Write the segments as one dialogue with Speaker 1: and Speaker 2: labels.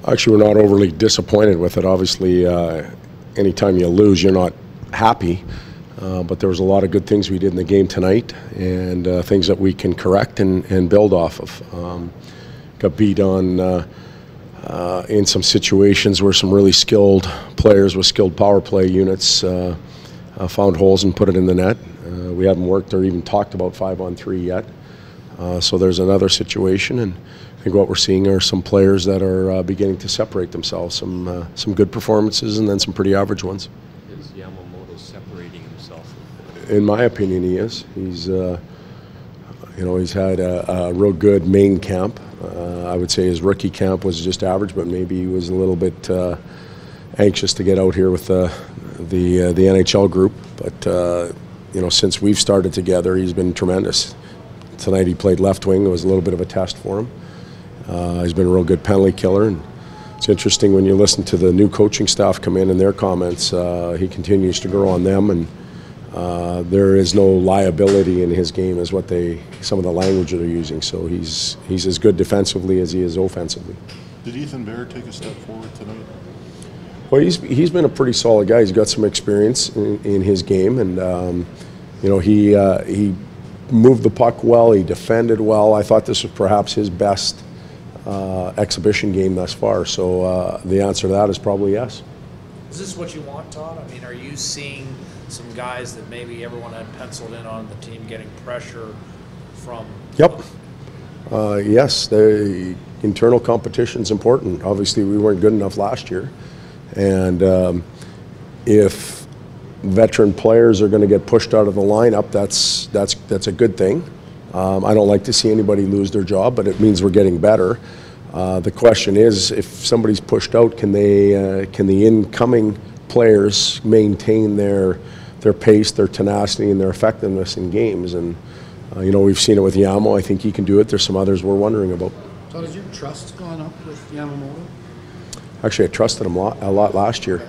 Speaker 1: Actually, we're not overly disappointed with it. Obviously, anytime you lose, you're not happy. But there was a lot of good things we did in the game tonight, and things that we can correct and build off of. Got beat on in some situations where some really skilled players with skilled power play units found holes and put it in the net. We haven't worked or even talked about 5-on-3 yet. So there's another situation, and I think what we're seeing are some players that are beginning to separate themselves. Some good performances and then some pretty average ones.
Speaker 2: Is Yamamoto separating himself?
Speaker 1: In my opinion, he is. He's he's had a real good main camp. I would say his rookie camp was just average, but maybe he was a little bit anxious to get out here with the NHL group. But since we've started together, he's been tremendous. Tonight he played left wing. It was a little bit of a test for him. He's been a real good penalty killer, and it's interesting when you listen to the new coaching staff come in and their comments. He continues to grow on them, and there is no liability in his game, is what some of the language that they're using. So he's as good defensively as he is offensively.
Speaker 3: Did Ethan Bear take a step forward tonight?
Speaker 1: Well, he's been a pretty solid guy. He's got some experience in his game, and he moved the puck well. He defended well. I thought this was perhaps his best exhibition game thus far. So the answer to that is probably yes.
Speaker 4: Is this what you want, Todd? I mean, are you seeing some guys that maybe everyone had penciled in on the team getting pressure from?
Speaker 1: Yep. Yes, the internal competition is important. Obviously, we weren't good enough last year. And if veteran players are going to get pushed out of the lineup, that's a good thing. I don't like to see anybody lose their job, but it means we're getting better. The question is, if somebody's pushed out, can the incoming players maintain their pace, their tenacity, and their effectiveness in games? And we've seen it with Yamo. I think he can do it. There's some others we're wondering about.
Speaker 5: So has your trust gone up with Yamamoto?
Speaker 1: Actually, I trusted him a lot last year.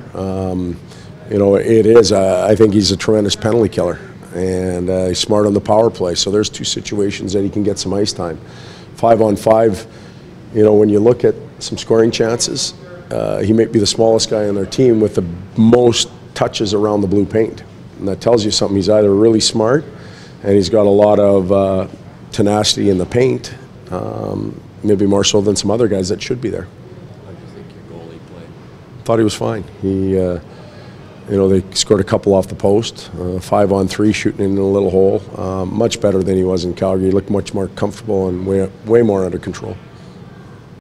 Speaker 1: It is. I think he's a tremendous penalty killer, and he's smart on the power play. So there's two situations that he can get some ice time. 5-on-5, when you look at some scoring chances, he may be the smallest guy on their team with the most touches around the blue paint. And that tells you something. He's either really smart and he's got a lot of tenacity in the paint, maybe more so than some other guys that should be there.
Speaker 2: How do you think your goalie played?
Speaker 1: Thought he was fine. They scored a couple off the post, 5-on-3, shooting in a little hole. Much better than he was in Calgary. He looked much more comfortable and way more under control.